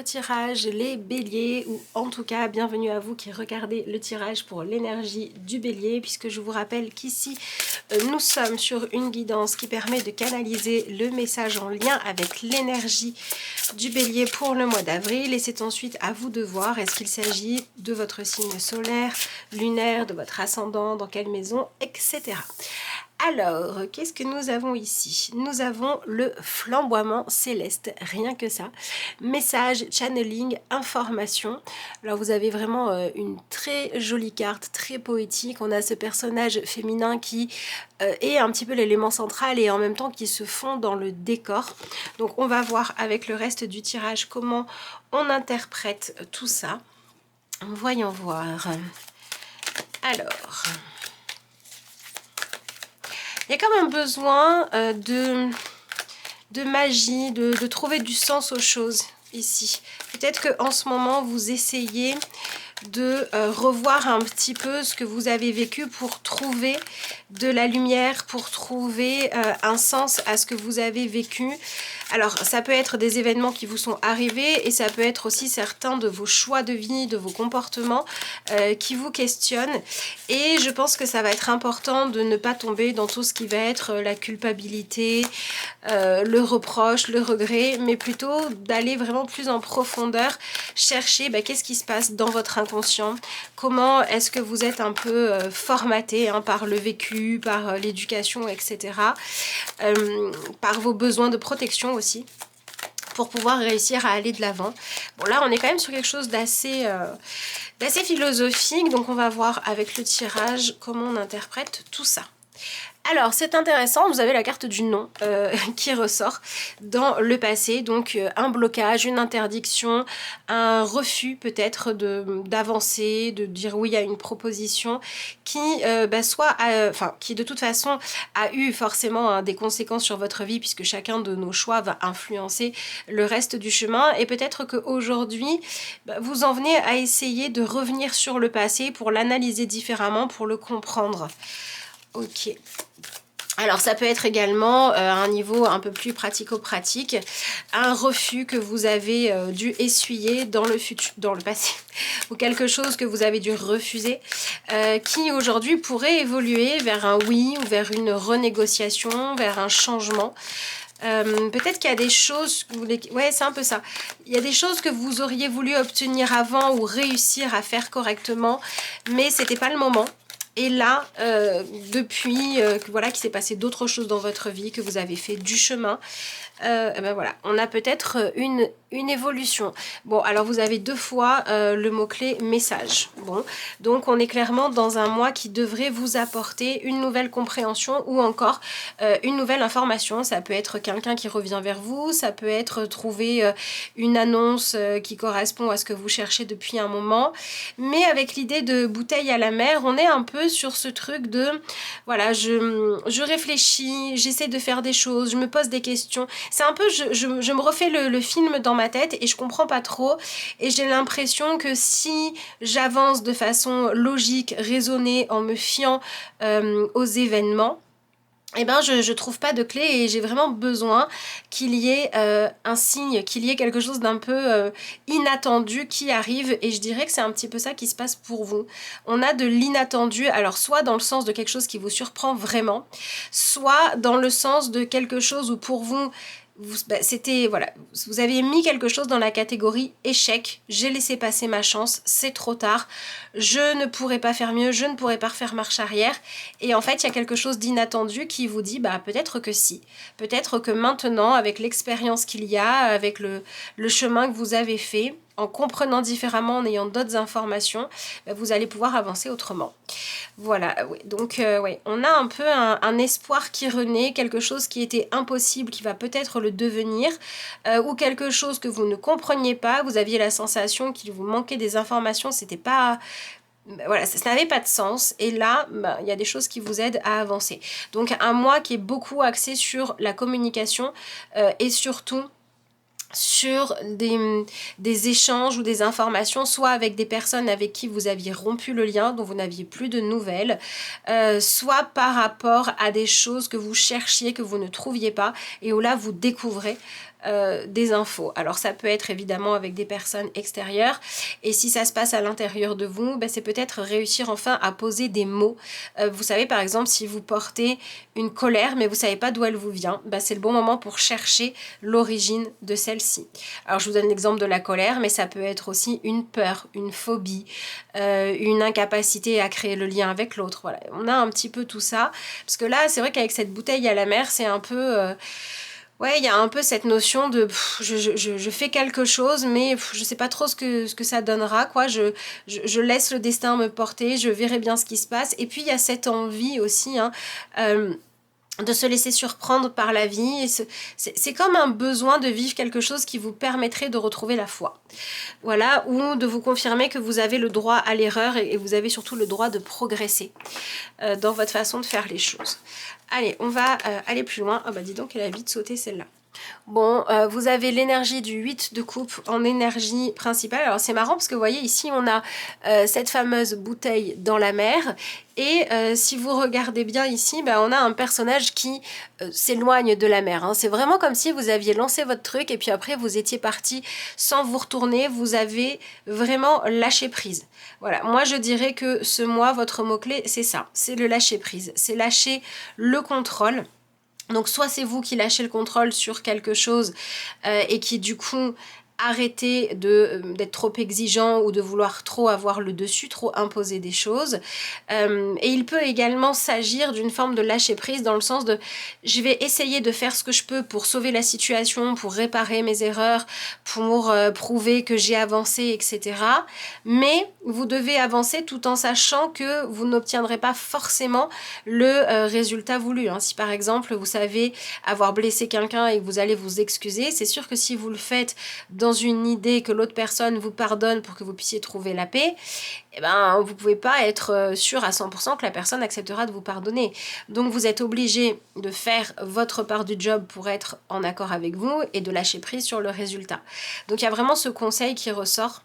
votre tirage, les béliers, ou en tout cas bienvenue à vous qui regardez le tirage pour l'énergie du bélier, puisque je vous rappelle qu'ici nous sommes sur une guidance qui permet de canaliser le message en lien avec l'énergie du bélier pour le mois d'avril, et c'est ensuite à vous de voir est-ce qu'il s'agit de votre signe solaire, lunaire, de votre ascendant, dans quelle maison, etc. Alors, qu'est-ce que nous avons ici? Nous avons le flamboiement céleste, rien que ça. Message, channeling, information. Alors, vous avez vraiment une très jolie carte, très poétique. On a ce personnage féminin qui est un petit peu l'élément central et en même temps qui se fond dans le décor. Donc, on va voir avec le reste du tirage comment on interprète tout ça. Voyons voir. Alors... il y a quand même besoin de magie, de trouver du sens aux choses ici. Peut-être qu'en ce moment, vous essayez de revoir un petit peu ce que vous avez vécu pour trouver de la lumière, pour trouver un sens à ce que vous avez vécu. Alors, ça peut être des événements qui vous sont arrivés et ça peut être aussi certains de vos choix de vie, de vos comportements qui vous questionnent. Et je pense que ça va être important de ne pas tomber dans tout ce qui va être la culpabilité, le reproche, le regret, mais plutôt d'aller vraiment plus en profondeur, chercher qu'est-ce qui se passe dans votre inconscient, comment est-ce que vous êtes un peu formaté par le vécu, par l'éducation, etc. Par vos besoins de protection aussi, pour pouvoir réussir à aller de l'avant. Bon, là, on est quand même sur quelque chose d'assez philosophique, donc on va voir avec le tirage comment on interprète tout ça. Alors, c'est intéressant, vous avez la carte du non qui ressort dans le passé, donc un blocage, une interdiction, un refus peut-être d'avancer, de dire oui à une proposition qui qui de toute façon a eu forcément des conséquences sur votre vie, puisque chacun de nos choix va influencer le reste du chemin, et peut-être qu'aujourd'hui vous en venez à essayer de revenir sur le passé pour l'analyser différemment, pour le comprendre. Ok. Alors ça peut être également à un niveau un peu plus pratico-pratique, un refus que vous avez dû essuyer dans le passé, ou quelque chose que vous avez dû refuser, qui aujourd'hui pourrait évoluer vers un oui, ou vers une renégociation, vers un changement. Peut-être qu'il y a des choses, ouais, c'est un peu ça. Il y a des choses que vous auriez voulu obtenir avant ou réussir à faire correctement, mais c'était pas le moment. Et là, depuis voilà, qu'il s'est passé d'autres choses dans votre vie, que vous avez fait du chemin, voilà, on a peut-être une évolution. Bon, alors vous avez deux fois le mot-clé message. Bon, donc on est clairement dans un mois qui devrait vous apporter une nouvelle compréhension ou encore une nouvelle information. Ça peut être quelqu'un qui revient vers vous, ça peut être trouver une annonce qui correspond à ce que vous cherchez depuis un moment. Mais avec l'idée de bouteille à la mer, on est un peu sur ce truc de, voilà, je réfléchis, j'essaie de faire des choses, je me pose des questions. C'est un peu, je me refais le film dans ma tête et je comprends pas trop. Et j'ai l'impression que si j'avance de façon logique, raisonnée, en me fiant aux événements, eh ben je trouve pas de clé et j'ai vraiment besoin qu'il y ait un signe, qu'il y ait quelque chose d'un peu inattendu qui arrive, et je dirais que c'est un petit peu ça qui se passe pour vous. On a de l'inattendu, alors soit dans le sens de quelque chose qui vous surprend vraiment, soit dans le sens de quelque chose où pour vous, c'était, voilà, vous avez mis quelque chose dans la catégorie échec, j'ai laissé passer ma chance, c'est trop tard, je ne pourrai pas faire mieux, je ne pourrai pas refaire marche arrière, et en fait il y a quelque chose d'inattendu qui vous dit peut-être que si, peut-être que maintenant avec l'expérience qu'il y a, avec le chemin que vous avez fait, en comprenant différemment, en ayant d'autres informations, vous allez pouvoir avancer autrement. Voilà, oui. Donc on a un peu un espoir qui renaît, quelque chose qui était impossible, qui va peut-être le devenir, ou quelque chose que vous ne compreniez pas, vous aviez la sensation qu'il vous manquait des informations, c'était pas... Voilà, ça n'avait pas de sens, et là, il y a des choses qui vous aident à avancer. Donc un mois qui est beaucoup axé sur la communication et surtout sur des échanges ou des informations, soit avec des personnes avec qui vous aviez rompu le lien, dont vous n'aviez plus de nouvelles, soit par rapport à des choses que vous cherchiez, que vous ne trouviez pas, et où là vous découvrez des infos. Alors ça peut être évidemment avec des personnes extérieures, et si ça se passe à l'intérieur de vous, ben, c'est peut-être réussir enfin à poser des mots. Vous savez par exemple si vous portez une colère mais vous savez pas d'où elle vous vient, ben, c'est le bon moment pour chercher l'origine de celle-ci. Alors je vous donne l'exemple de la colère, mais ça peut être aussi une peur, une phobie, une incapacité à créer le lien avec l'autre. Voilà, on a un petit peu tout ça, parce que là c'est vrai qu'avec cette bouteille à la mer, c'est un peu... ouais, il y a un peu cette notion de je fais quelque chose, mais je sais pas trop ce que ça donnera, quoi. Je laisse le destin me porter, je verrai bien ce qui se passe. Et puis il y a cette envie aussi, hein, de se laisser surprendre par la vie. C'est comme un besoin de vivre quelque chose qui vous permettrait de retrouver la foi. Voilà, ou de vous confirmer que vous avez le droit à l'erreur et vous avez surtout le droit de progresser dans votre façon de faire les choses. Allez, on va aller plus loin. Ah bah dis donc, elle a vite sauté celle-là. Bon, vous avez l'énergie du 8 de coupe en énergie principale. Alors c'est marrant parce que vous voyez ici on a cette fameuse bouteille dans la mer. Et si vous regardez bien ici, bah, on a un personnage qui s'éloigne de la mer. Hein. C'est vraiment comme si vous aviez lancé votre truc et puis après vous étiez parti sans vous retourner. Vous avez vraiment lâché prise. Voilà, moi je dirais que ce mois, votre mot-clé, c'est ça. C'est le lâcher prise. C'est lâcher le contrôle. Donc soit c'est vous qui lâchez le contrôle sur quelque chose et qui du coup arrêtez d'être trop exigeant ou de vouloir trop avoir le dessus, trop imposer des choses. Et il peut également s'agir d'une forme de lâcher prise dans le sens de je vais essayer de faire ce que je peux pour sauver la situation, pour réparer mes erreurs, pour prouver que j'ai avancé, etc. Mais vous devez avancer tout en sachant que vous n'obtiendrez pas forcément le résultat voulu. Hein. Si par exemple vous savez avoir blessé quelqu'un et que vous allez vous excuser, c'est sûr que si vous le faites dans une idée que l'autre personne vous pardonne pour que vous puissiez trouver la paix, eh ben, vous ne pouvez pas être sûr à 100% que la personne acceptera de vous pardonner. Donc vous êtes obligé de faire votre part du job pour être en accord avec vous et de lâcher prise sur le résultat. Donc il y a vraiment ce conseil qui ressort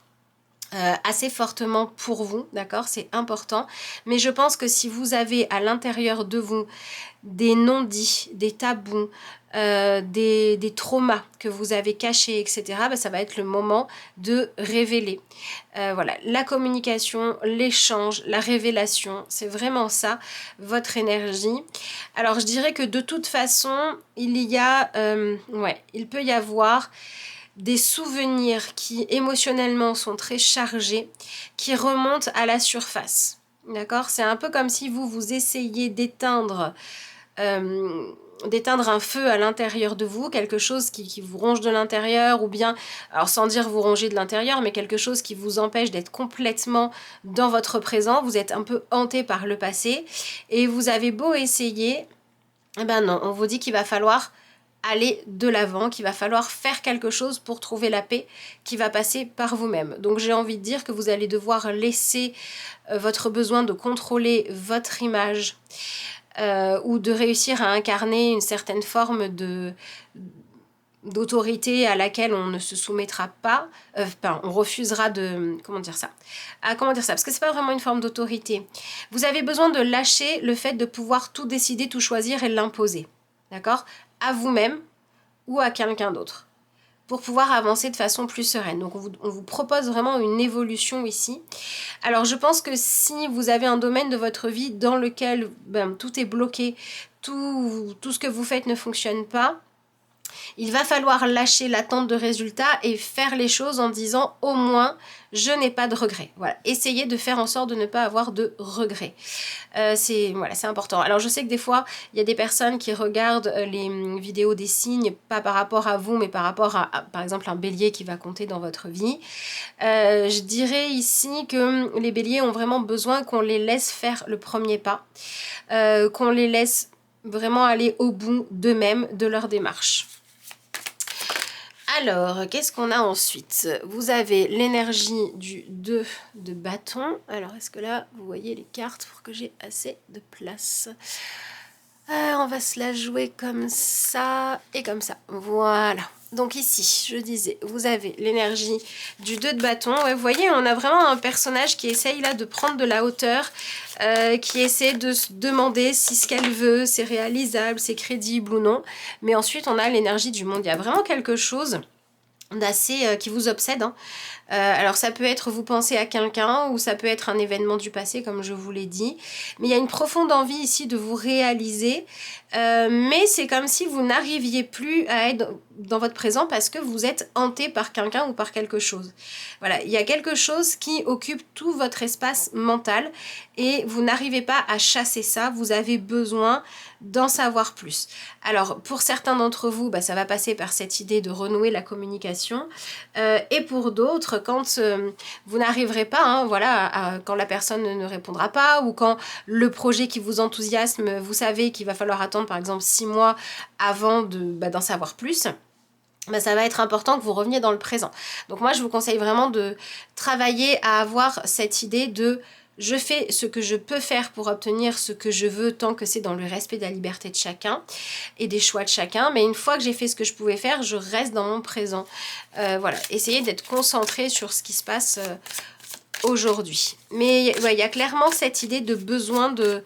assez fortement pour vous, d'accord, c'est important, mais je pense que si vous avez à l'intérieur de vous des non-dits, des tabous, des traumas que vous avez cachés, etc., bah, ça va être le moment de révéler. Voilà, la communication, l'échange, la révélation, c'est vraiment ça, votre énergie. Alors, je dirais que de toute façon, il peut y avoir des souvenirs qui émotionnellement sont très chargés, qui remontent à la surface. D'accord? C'est un peu comme si vous essayez d'éteindre un feu à l'intérieur de vous, quelque chose qui vous ronge de l'intérieur, ou bien, alors sans dire vous ronger de l'intérieur, mais quelque chose qui vous empêche d'être complètement dans votre présent. Vous êtes un peu hanté par le passé, et vous avez beau essayer, eh ben non, on vous dit qu'il va falloir aller de l'avant, qu'il va falloir faire quelque chose pour trouver la paix qui va passer par vous-même. Donc j'ai envie de dire que vous allez devoir laisser votre besoin de contrôler votre image ou de réussir à incarner une certaine forme d'autorité à laquelle on ne se soumettra pas, on refusera de... Comment dire ça? Parce que c'est pas vraiment une forme d'autorité. Vous avez besoin de lâcher le fait de pouvoir tout décider, tout choisir et l'imposer. D'accord? À vous-même ou à quelqu'un d'autre, pour pouvoir avancer de façon plus sereine. Donc on vous propose vraiment une évolution ici. Alors je pense que si vous avez un domaine de votre vie dans lequel tout est bloqué, tout ce que vous faites ne fonctionne pas, il va falloir lâcher l'attente de résultats et faire les choses en disant au moins je n'ai pas de regrets. Voilà, essayez de faire en sorte de ne pas avoir de regrets. C'est important. Alors je sais que des fois il y a des personnes qui regardent les vidéos des signes, pas par rapport à vous mais par rapport à par exemple un bélier qui va compter dans votre vie. Je dirais ici que les béliers ont vraiment besoin qu'on les laisse faire le premier pas, qu'on les laisse vraiment aller au bout d'eux-mêmes, de leur démarche. Alors, qu'est-ce qu'on a ensuite? Vous avez l'énergie du 2 de bâton. Alors, est-ce que là, vous voyez les cartes pour que j'ai assez de place? On va se la jouer comme ça et comme ça. Voilà. Donc ici, je disais, vous avez l'énergie du 2 de bâton. Ouais, vous voyez, on a vraiment un personnage qui essaye là de prendre de la hauteur, qui essaie de se demander si ce qu'elle veut, c'est réalisable, c'est crédible ou non. Mais ensuite, on a l'énergie du monde. Il y a vraiment quelque chose d'assez qui vous obsède, hein. Alors ça peut être vous pensez à quelqu'un ou ça peut être un événement du passé comme je vous l'ai dit, mais il y a une profonde envie ici de vous réaliser, mais c'est comme si vous n'arriviez plus à être dans votre présent parce que vous êtes hanté par quelqu'un ou par quelque chose. Voilà, il y a quelque chose qui occupe tout votre espace mental et vous n'arrivez pas à chasser ça, vous avez besoin d'en savoir plus. Alors pour certains d'entre vous, ça va passer par cette idée de renouer la communication, et pour d'autres, quand vous n'arriverez pas, hein, voilà, quand la personne ne répondra pas ou quand le projet qui vous enthousiasme, vous savez qu'il va falloir attendre par exemple 6 mois avant d'en savoir plus, ça va être important que vous reveniez dans le présent. Donc moi je vous conseille vraiment de travailler à avoir cette idée de je fais ce que je peux faire pour obtenir ce que je veux tant que c'est dans le respect de la liberté de chacun et des choix de chacun. Mais une fois que j'ai fait ce que je pouvais faire, je reste dans mon présent. Voilà, essayez d'être concentré sur ce qui se passe aujourd'hui. Mais ouais, il y a clairement cette idée de besoin de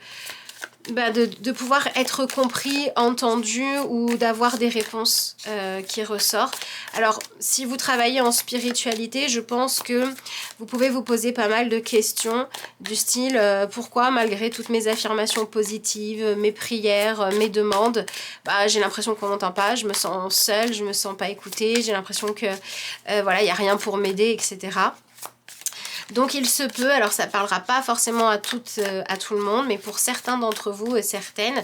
pouvoir être compris, entendu ou d'avoir des réponses qui ressortent. Alors, si vous travaillez en spiritualité, je pense que vous pouvez vous poser pas mal de questions du style pourquoi malgré toutes mes affirmations positives, mes prières, mes demandes, j'ai l'impression qu'on m'entend pas, je me sens seule, je me sens pas écoutée, j'ai l'impression que voilà, il n'y a rien pour m'aider, etc. Donc il se peut, alors ça ne parlera pas forcément à tout le monde, mais pour certains d'entre vous et certaines,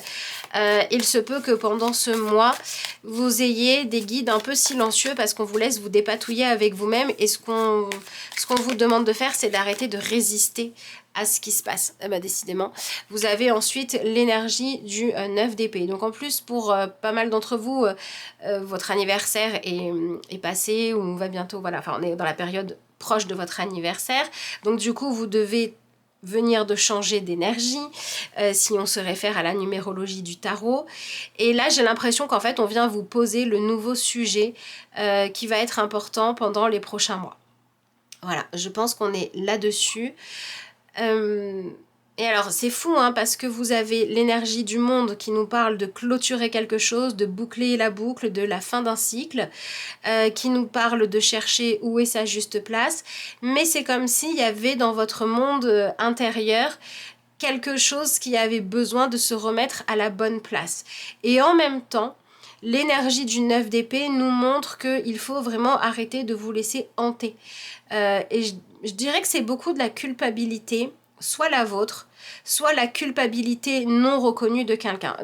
il se peut que pendant ce mois, vous ayez des guides un peu silencieux parce qu'on vous laisse vous dépatouiller avec vous-même et ce qu'on vous demande de faire, c'est d'arrêter de résister à ce qui se passe. Décidément, vous avez ensuite l'énergie du 9 d'épée. Donc en plus, pour pas mal d'entre vous, votre anniversaire est passé ou va bientôt, voilà, enfin on est dans la période proche de votre anniversaire, donc du coup vous devez venir de changer d'énergie si on se réfère à la numérologie du tarot, et là j'ai l'impression qu'en fait on vient vous poser le nouveau sujet qui va être important pendant les prochains mois. Voilà, je pense qu'on est là-dessus. Et alors c'est fou hein, parce que vous avez l'énergie du monde qui nous parle de clôturer quelque chose, de boucler la boucle, de la fin d'un cycle, qui nous parle de chercher où est sa juste place, mais c'est comme s'il y avait dans votre monde intérieur quelque chose qui avait besoin de se remettre à la bonne place. Et en même temps, l'énergie du 9 d'épée nous montre qu'il faut vraiment arrêter de vous laisser hanter. Et je dirais que c'est beaucoup de la culpabilité, soit la vôtre, soit la culpabilité non reconnue de quelqu'un.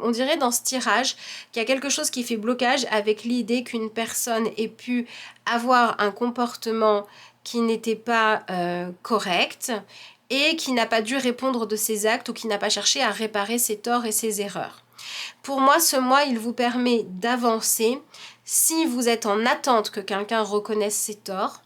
On dirait dans ce tirage qu'il y a quelque chose qui fait blocage avec l'idée qu'une personne ait pu avoir un comportement qui n'était pas correct et qui n'a pas dû répondre de ses actes ou qui n'a pas cherché à réparer ses torts et ses erreurs. Pour moi, ce mois, il vous permet d'avancer. Si vous êtes en attente que quelqu'un reconnaisse ses torts,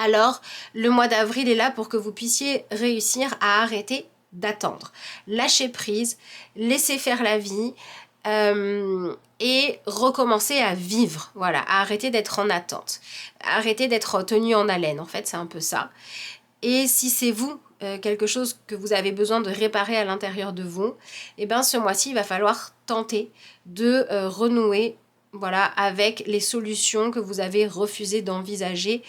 alors le mois d'avril est là pour que vous puissiez réussir à arrêter d'attendre. Lâcher prise, laisser faire la vie et recommencer à vivre. Voilà, à arrêter d'être en attente. Arrêter d'être tenu en haleine, en fait, c'est un peu ça. Et si c'est vous, quelque chose que vous avez besoin de réparer à l'intérieur de vous, et bien ce mois-ci, il va falloir tenter de renouer voilà, avec les solutions que vous avez refusé d'envisager,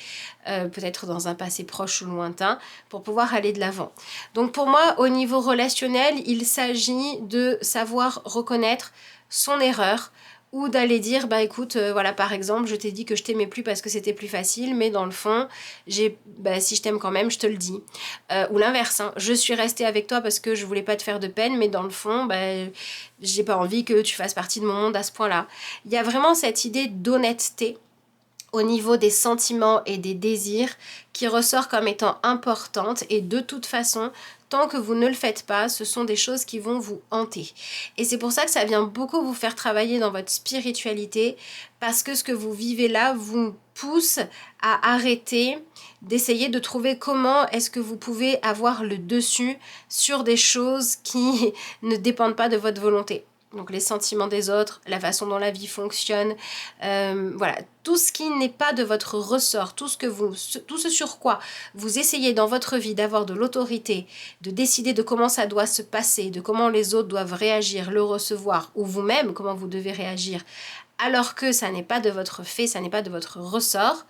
peut-être dans un passé proche ou lointain, pour pouvoir aller de l'avant. Donc pour moi, au niveau relationnel, il s'agit de savoir reconnaître son erreur, ou d'aller dire, écoute, voilà, par exemple, je t'ai dit que je t'aimais plus parce que c'était plus facile, mais dans le fond, si je t'aime quand même, je te le dis. Ou l'inverse, hein, je suis restée avec toi parce que je voulais pas te faire de peine, mais dans le fond, j'ai pas envie que tu fasses partie de mon monde à ce point-là. Il y a vraiment cette idée d'honnêteté au niveau des sentiments et des désirs qui ressort comme étant importante, et de toute façon, tant que vous ne le faites pas, ce sont des choses qui vont vous hanter. Et c'est pour ça que ça vient beaucoup vous faire travailler dans votre spiritualité, parce que ce que vous vivez là vous pousse à arrêter d'essayer de trouver comment est-ce que vous pouvez avoir le dessus sur des choses qui ne dépendent pas de votre volonté. Donc les sentiments des autres, la façon dont la vie fonctionne, voilà, tout ce qui n'est pas de votre ressort, tout ce sur quoi vous essayez dans votre vie d'avoir de l'autorité, de décider de comment ça doit se passer, de comment les autres doivent réagir, le recevoir, ou vous-même comment vous devez réagir, alors que ça n'est pas de votre fait, ça n'est pas de votre ressort,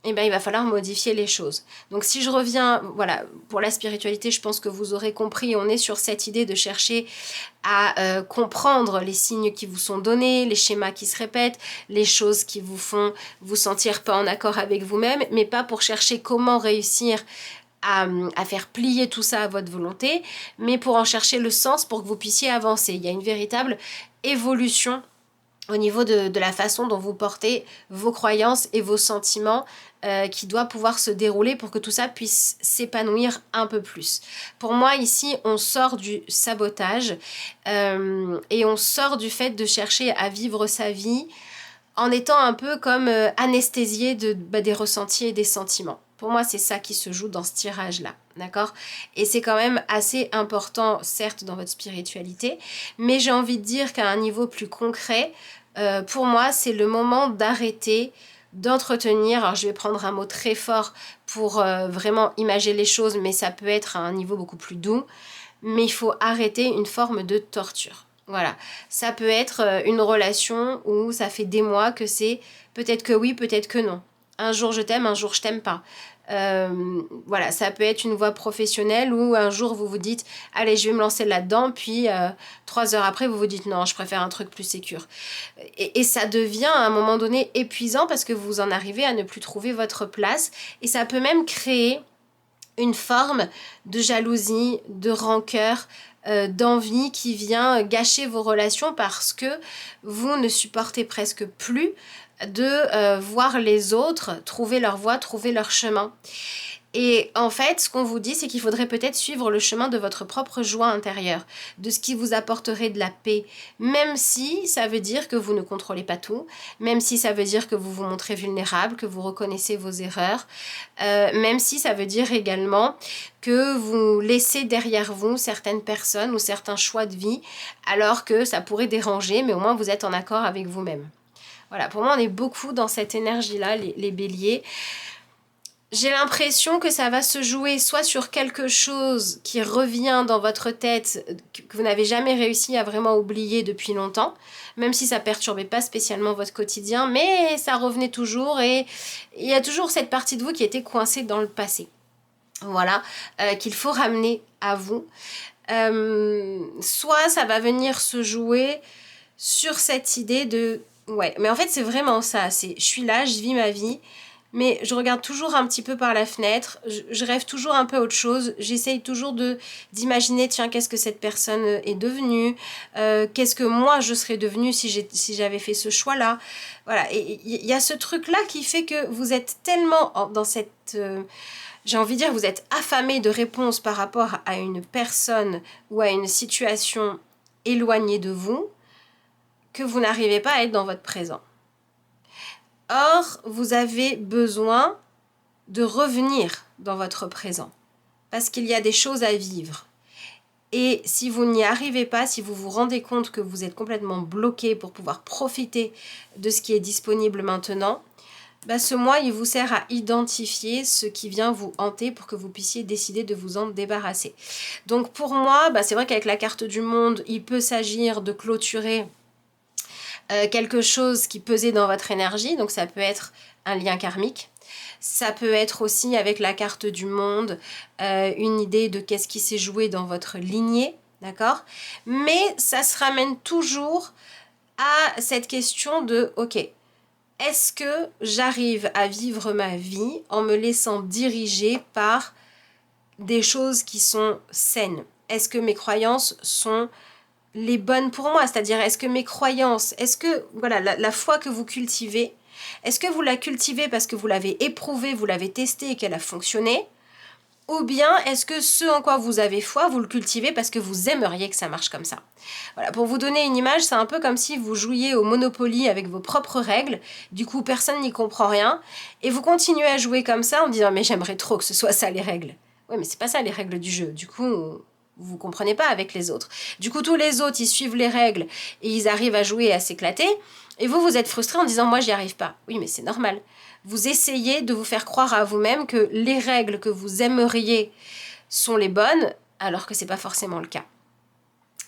eh bien, il va falloir modifier les choses. Donc si je reviens, voilà, pour la spiritualité, je pense que vous aurez compris, on est sur cette idée de chercher à comprendre les signes qui vous sont donnés, les schémas qui se répètent, les choses qui vous font vous sentir pas en accord avec vous-même, mais pas pour chercher comment réussir à faire plier tout ça à votre volonté, mais pour en chercher le sens pour que vous puissiez avancer. Il y a une véritable évolution au niveau de la façon dont vous portez vos croyances et vos sentiments qui doit pouvoir se dérouler pour que tout ça puisse s'épanouir un peu plus. Pour moi, ici, on sort du sabotage et on sort du fait de chercher à vivre sa vie en étant un peu comme anesthésié des ressentis et des sentiments. Pour moi, c'est ça qui se joue dans ce tirage-là, d'accord? Et c'est quand même assez important, certes, dans votre spiritualité, mais j'ai envie de dire qu'à un niveau plus concret, pour moi, c'est le moment d'arrêter d'entretenir, alors je vais prendre un mot très fort pour vraiment imager les choses, mais ça peut être à un niveau beaucoup plus doux, mais il faut arrêter une forme de torture. Voilà, ça peut être une relation où ça fait des mois que c'est peut-être que oui, peut-être que non. Un jour je t'aime, un jour je t'aime pas. Voilà, ça peut être une voie professionnelle où un jour vous vous dites allez, je vais me lancer là-dedans, puis 3 heures après vous vous dites non, je préfère un truc plus sécure. Et ça devient à un moment donné épuisant parce que vous en arrivez à ne plus trouver votre place, et ça peut même créer une forme de jalousie, de rancœur, d'envie qui vient gâcher vos relations parce que vous ne supportez presque plus de voir les autres trouver leur voie, trouver leur chemin. Et en fait, ce qu'on vous dit, c'est qu'il faudrait peut-être suivre le chemin de votre propre joie intérieure, de ce qui vous apporterait de la paix, même si ça veut dire que vous ne contrôlez pas tout, même si ça veut dire que vous vous montrez vulnérable, que vous reconnaissez vos erreurs, même si ça veut dire également que vous laissez derrière vous certaines personnes ou certains choix de vie, alors que ça pourrait déranger, mais au moins vous êtes en accord avec vous-même. Voilà, pour moi, on est beaucoup dans cette énergie-là, les béliers. J'ai l'impression que ça va se jouer soit sur quelque chose qui revient dans votre tête, que vous n'avez jamais réussi à vraiment oublier depuis longtemps, même si ça perturbait pas spécialement votre quotidien, mais ça revenait toujours et il y a toujours cette partie de vous qui était coincée dans le passé. Voilà, qu'il faut ramener à vous. Soit ça va venir se jouer sur cette idée de... Ouais, mais en fait c'est vraiment ça, je suis là, je vis ma vie, mais je regarde toujours un petit peu par la fenêtre, je rêve toujours un peu autre chose, j'essaye toujours d'imaginer, tiens, qu'est-ce que cette personne est devenue, qu'est-ce que moi je serais devenue si j'avais fait ce choix-là. Voilà, et il y a ce truc-là qui fait que vous êtes tellement dans cette... j'ai envie de dire, vous êtes affamé de réponses par rapport à une personne ou à une situation éloignée de vous, que vous n'arrivez pas à être dans votre présent. Or, vous avez besoin de revenir dans votre présent, parce qu'il y a des choses à vivre. Et si vous n'y arrivez pas, si vous vous rendez compte que vous êtes complètement bloqué pour pouvoir profiter de ce qui est disponible maintenant, bah ce mois, il vous sert à identifier ce qui vient vous hanter pour que vous puissiez décider de vous en débarrasser. Donc pour moi, bah c'est vrai qu'avec la carte du monde, il peut s'agir de clôturer quelque chose qui pesait dans votre énergie, donc ça peut être un lien karmique. Ça peut être aussi avec la carte du monde, une idée de qu'est-ce qui s'est joué dans votre lignée, d'accord? Mais ça se ramène toujours à cette question de, ok, est-ce que j'arrive à vivre ma vie en me laissant diriger par des choses qui sont saines? Est-ce que mes croyances sont les bonnes pour moi? C'est-à-dire, est-ce que mes croyances, est-ce que voilà, la foi que vous cultivez, Est-ce que vous la cultivez parce que vous l'avez éprouvée, vous l'avez testée et qu'elle a fonctionné? Ou bien est-ce que ce en quoi vous avez foi, vous le cultivez parce que vous aimeriez que ça marche comme ça? Voilà, pour vous donner une image, c'est un peu comme si vous jouiez au Monopoly avec vos propres règles, du coup personne n'y comprend rien, et vous continuez à jouer comme ça en disant mais j'aimerais trop que ce soit ça les règles. Oui mais c'est pas ça les règles du jeu, du coup vous comprenez pas avec les autres. Du coup tous les autres ils suivent les règles et ils arrivent à jouer et à s'éclater, et vous êtes frustré en disant moi j'y arrive pas. Oui mais c'est normal. Vous essayez de vous faire croire à vous-même que les règles que vous aimeriez sont les bonnes, alors que c'est pas forcément le cas.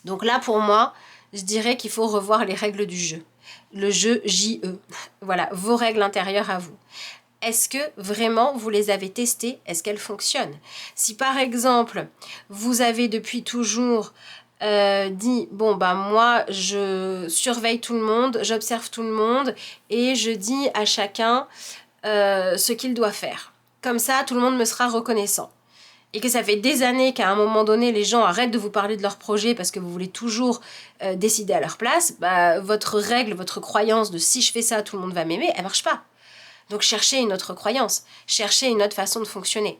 Donc là, pour moi, je dirais qu'il faut revoir les règles du jeu. Le jeu JE. Voilà, vos règles intérieures à vous. Est-ce que vraiment vous les avez testées? Est-ce qu'elles fonctionnent? Si par exemple, vous avez depuis toujours dit, bon bah moi je surveille tout le monde, j'observe tout le monde et je dis à chacun ce qu'il doit faire. Comme ça, tout le monde me sera reconnaissant. Et que ça fait des années qu'à un moment donné, les gens arrêtent de vous parler de leur projet parce que vous voulez toujours décider à leur place, bah, votre règle, votre croyance de si je fais ça, tout le monde va m'aimer, elle marche pas. Donc cherchez une autre croyance, cherchez une autre façon de fonctionner.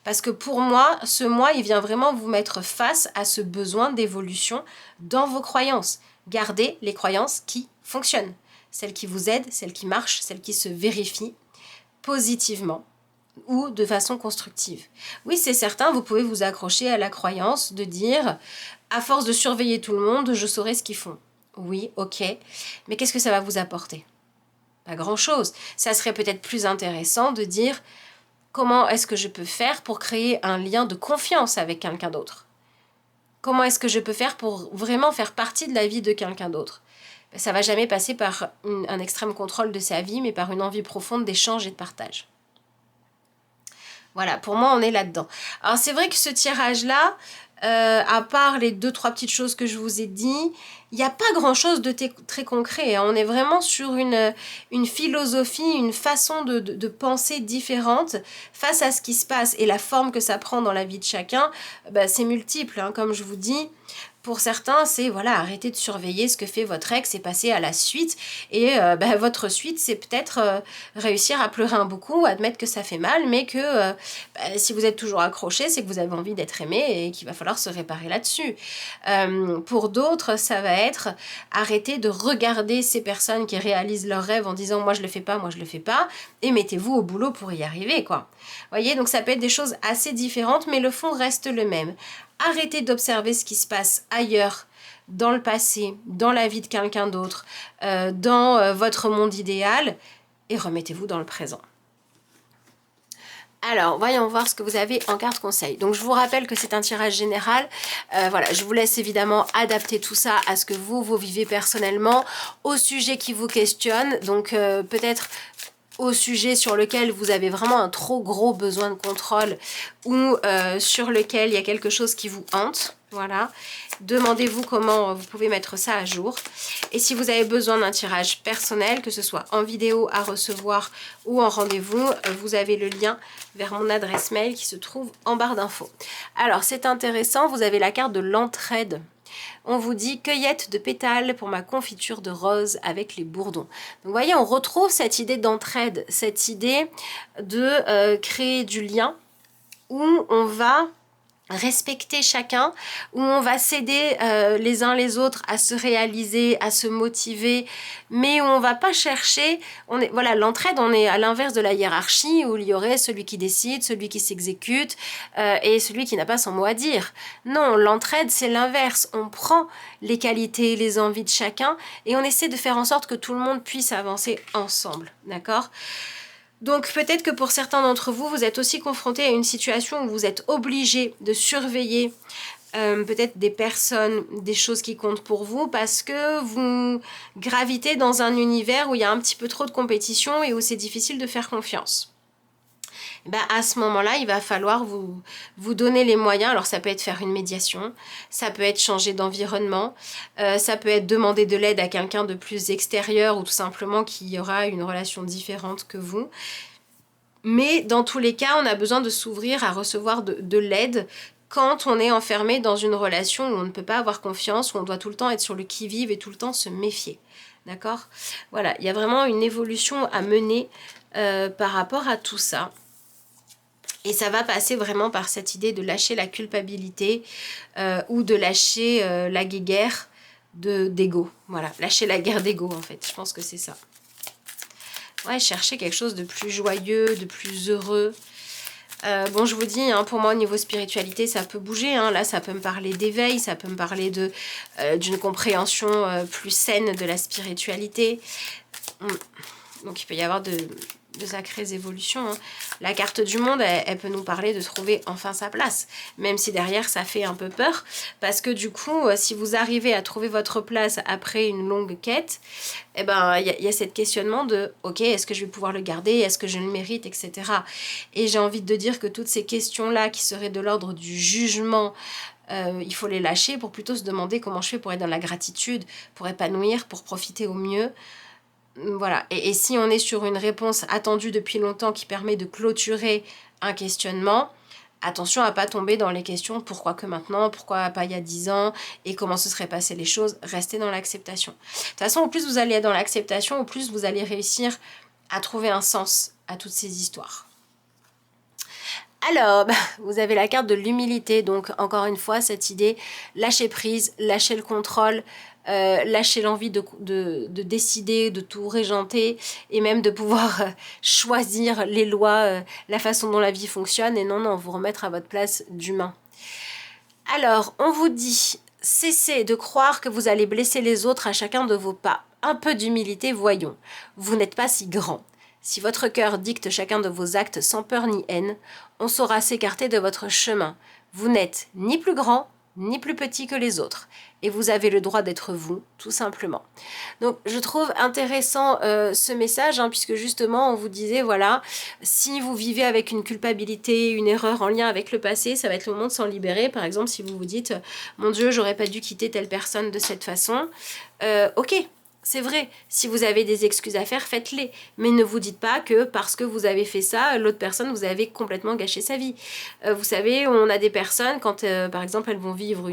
Parce que pour moi, ce mois, il vient vraiment vous mettre face à ce besoin d'évolution dans vos croyances. Gardez les croyances qui fonctionnent. Celles qui vous aident, celles qui marchent, celles qui se vérifient positivement ou de façon constructive. Oui, c'est certain, vous pouvez vous accrocher à la croyance de dire « à force de surveiller tout le monde, je saurai ce qu'ils font ». Oui, ok, mais qu'est-ce que ça va vous apporter? Pas grand-chose. Ça serait peut-être plus intéressant de dire « comment est-ce que je peux faire pour créer un lien de confiance avec quelqu'un d'autre? Comment est-ce que je peux faire pour vraiment faire partie de la vie de quelqu'un d'autre ?» Ça ne va jamais passer par un extrême contrôle de sa vie, mais par une envie profonde d'échange et de partage. Voilà, pour moi, on est là-dedans. Alors, c'est vrai que ce tirage-là, à part les 2-3 petites choses que je vous ai dit, il n'y a pas grand-chose de très concret. Hein. On est vraiment sur une philosophie, une façon de penser différente face à ce qui se passe. Et la forme que ça prend dans la vie de chacun, bah, c'est multiple, hein, comme je vous dis. Pour certains, c'est voilà, arrêter de surveiller ce que fait votre ex et passer à la suite. Et bah, votre suite, c'est peut-être réussir à pleurer un beau coup, admettre que ça fait mal, mais que bah, si vous êtes toujours accroché, c'est que vous avez envie d'être aimé et qu'il va falloir se réparer là-dessus. Pour d'autres, ça va être arrêter de regarder ces personnes qui réalisent leurs rêves en disant « moi je le fais pas, moi je le fais pas » et mettez-vous au boulot pour y arriver, quoi. Voyez, donc ça peut être des choses assez différentes, mais le fond reste le même. Arrêtez d'observer ce qui se passe ailleurs, dans le passé, dans la vie de quelqu'un d'autre, dans votre monde idéal, et remettez-vous dans le présent. Alors, voyons voir ce que vous avez en carte conseil. Donc, je vous rappelle que c'est un tirage général. Voilà, je vous laisse évidemment adapter tout ça à ce que vous vivez personnellement, au sujet qui vous questionne. Donc, peut-être au sujet sur lequel vous avez vraiment un trop gros besoin de contrôle ou sur lequel il y a quelque chose qui vous hante. Voilà, demandez-vous comment vous pouvez mettre ça à jour. Et si vous avez besoin d'un tirage personnel, que ce soit en vidéo à recevoir ou en rendez-vous, vous avez le lien vers mon adresse mail qui se trouve en barre d'infos. Alors, c'est intéressant, vous avez la carte de l'entraide. On vous dit cueillette de pétales pour ma confiture de rose avec les bourdons. Donc vous voyez, on retrouve cette idée d'entraide, cette idée de créer du lien où on va respecter chacun, où on va s'aider les uns les autres à se réaliser, à se motiver, mais où on va pas chercher, voilà, l'entraide, on est à l'inverse de la hiérarchie où il y aurait celui qui décide, celui qui s'exécute et celui qui n'a pas son mot à dire. Non, l'entraide c'est l'inverse, on prend les qualités, les envies de chacun et on essaie de faire en sorte que tout le monde puisse avancer ensemble, d'accord ? Donc peut-être que pour certains d'entre vous, vous êtes aussi confrontés à une situation où vous êtes obligé de surveiller peut-être des personnes, des choses qui comptent pour vous parce que vous gravitez dans un univers où il y a un petit peu trop de compétition et où c'est difficile de faire confiance. Ben, à ce moment-là, il va falloir vous donner les moyens. Alors ça peut être faire une médiation, ça peut être changer d'environnement, ça peut être demander de l'aide à quelqu'un de plus extérieur ou tout simplement qui aura une relation différente que vous. Mais dans tous les cas, on a besoin de s'ouvrir à recevoir de l'aide quand on est enfermé dans une relation où on ne peut pas avoir confiance, où on doit tout le temps être sur le qui-vive et tout le temps se méfier. D'accord? Voilà, il y a vraiment une évolution à mener par rapport à tout ça. Et ça va passer vraiment par cette idée de lâcher la culpabilité ou de lâcher la guerre d'ego. Voilà, lâcher la guerre d'ego en fait. Je pense que c'est ça. Ouais, chercher quelque chose de plus joyeux, de plus heureux. Bon, je vous dis, hein, pour moi, au niveau spiritualité, ça peut bouger. Hein. Là, ça peut me parler d'éveil, ça peut me parler d'une compréhension plus saine de la spiritualité. Donc, il peut y avoir de sacrées évolutions. Hein. La carte du monde, elle peut nous parler de trouver enfin sa place. Même si derrière, ça fait un peu peur. Parce que du coup, si vous arrivez à trouver votre place après une longue quête, eh ben, y a cette questionnement de « Ok, est-ce que je vais pouvoir le garder? Est-ce que je le mérite? » etc. Et j'ai envie de dire que toutes ces questions-là qui seraient de l'ordre du jugement, il faut les lâcher pour plutôt se demander comment je fais pour être dans la gratitude, pour épanouir, pour profiter au mieux. Voilà, et si on est sur une réponse attendue depuis longtemps qui permet de clôturer un questionnement, attention à ne pas tomber dans les questions pourquoi que maintenant, pourquoi pas il y a 10 ans et comment se seraient passées les choses. Restez dans l'acceptation. De toute façon, au plus vous allez être dans l'acceptation, au plus vous allez réussir à trouver un sens à toutes ces histoires. Alors, vous avez la carte de l'humilité, donc encore une fois, cette idée, lâcher prise, lâcher le contrôle, lâcher l'envie de décider, de tout régenter et même de pouvoir choisir les lois, la façon dont la vie fonctionne et non, vous remettre à votre place d'humain. Alors, on vous dit, cessez de croire que vous allez blesser les autres à chacun de vos pas. Un peu d'humilité, voyons. Vous n'êtes pas si grand. Si votre cœur dicte chacun de vos actes sans peur ni haine, on saura s'écarter de votre chemin. Vous n'êtes ni plus grand, ni plus petit que les autres. Et vous avez le droit d'être vous, tout simplement. Donc, je trouve intéressant ce message, hein, puisque justement, on vous disait, voilà, si vous vivez avec une culpabilité, une erreur en lien avec le passé, ça va être le moment de s'en libérer. Par exemple, si vous vous dites, mon Dieu, j'aurais pas dû quitter telle personne de cette façon. Ok. C'est vrai, si vous avez des excuses à faire, faites-les. Mais ne vous dites pas que parce que vous avez fait ça, l'autre personne, vous avez complètement gâché sa vie. Vous savez, on a des personnes, quand par exemple elles vont vivre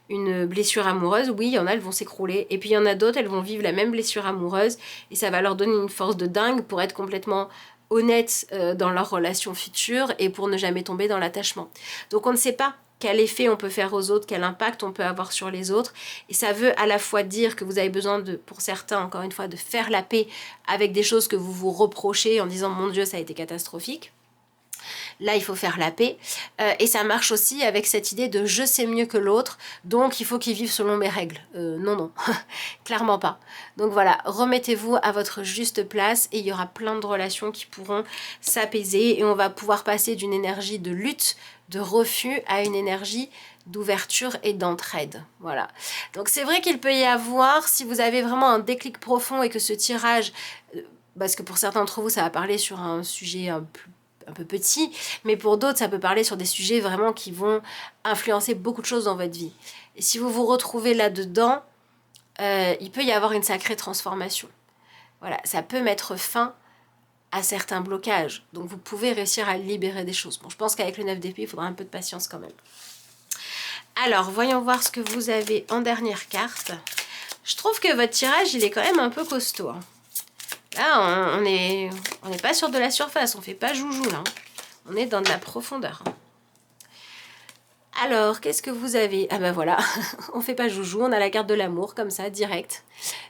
une blessure amoureuse, oui, il y en a, elles vont s'écrouler. Et puis il y en a d'autres, elles vont vivre la même blessure amoureuse et ça va leur donner une force de dingue pour être complètement honnêtes dans leur relation future et pour ne jamais tomber dans l'attachement. Donc on ne sait pas quel effet on peut faire aux autres, quel impact on peut avoir sur les autres. Et ça veut à la fois dire que vous avez besoin, pour certains, encore une fois, de faire la paix avec des choses que vous vous reprochez en disant « Mon Dieu, ça a été catastrophique ». Là, il faut faire la paix. Et ça marche aussi avec cette idée de « je sais mieux que l'autre, donc il faut qu'il vive selon mes règles ». Non, clairement pas. Donc voilà, remettez-vous à votre juste place et il y aura plein de relations qui pourront s'apaiser et on va pouvoir passer d'une énergie de lutte, de refus à une énergie d'ouverture et d'entraide. Voilà. Donc c'est vrai qu'il peut y avoir, si vous avez vraiment un déclic profond et que ce tirage, parce que pour certains d'entre vous, ça va parler sur un sujet un peu petit, mais pour d'autres, ça peut parler sur des sujets vraiment qui vont influencer beaucoup de choses dans votre vie. Et si vous vous retrouvez là-dedans, il peut y avoir une sacrée transformation. Voilà, ça peut mettre fin à certains blocages. Donc vous pouvez réussir à libérer des choses. Bon, je pense qu'avec le 9 d'épée, il faudra un peu de patience quand même. Alors, voyons voir ce que vous avez en dernière carte. Je trouve que votre tirage, il est quand même un peu costaud. Hein. Là, on n'est pas sur de la surface, on ne fait pas joujou là. On est dans de la profondeur. Alors, qu'est-ce que vous avez? Ah ben voilà, on fait pas joujou, on a la carte de l'amour, comme ça, direct.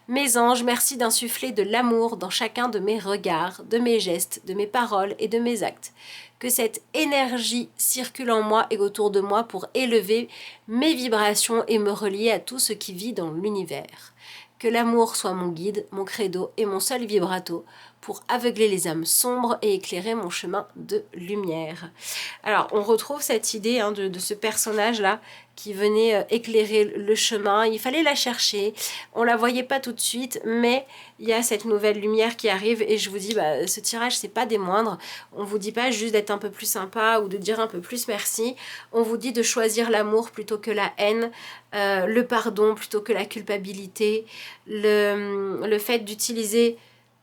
Mes anges, merci d'insuffler de l'amour dans chacun de mes regards, de mes gestes, de mes paroles et de mes actes. Que cette énergie circule en moi et autour de moi pour élever mes vibrations et me relier à tout ce qui vit dans l'univers. Que l'amour soit mon guide, mon credo et mon seul vibrato pour aveugler les âmes sombres et éclairer mon chemin de lumière. Alors, on retrouve cette idée de ce personnage-là qui venait éclairer le chemin. Il fallait la chercher. On la voyait pas tout de suite, mais il y a cette nouvelle lumière qui arrive et je vous dis, ce tirage, c'est pas des moindres. On vous dit pas juste d'être un peu plus sympa ou de dire un peu plus merci. On vous dit de choisir l'amour plutôt que la haine, le pardon plutôt que la culpabilité, le fait d'utiliser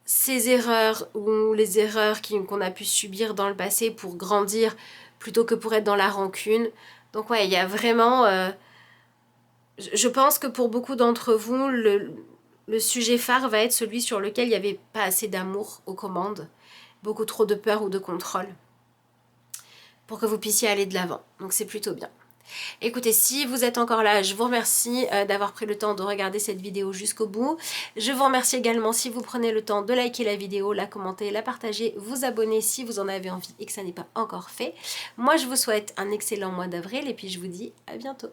ces erreurs ou les erreurs qu'on a pu subir dans le passé pour grandir plutôt que pour être dans la rancune. Donc ouais, il y a vraiment... je pense que pour beaucoup d'entre vous, le sujet phare va être celui sur lequel il n'y avait pas assez d'amour aux commandes, beaucoup trop de peur ou de contrôle, pour que vous puissiez aller de l'avant. Donc c'est plutôt bien. Écoutez, si vous êtes encore là, je vous remercie d'avoir pris le temps de regarder cette vidéo jusqu'au bout. Je vous remercie également si vous prenez le temps de liker la vidéo, la commenter, la partager, vous abonner si vous en avez envie et que ça n'est pas encore fait. Moi, je vous souhaite un excellent mois d'avril et puis je vous dis à bientôt.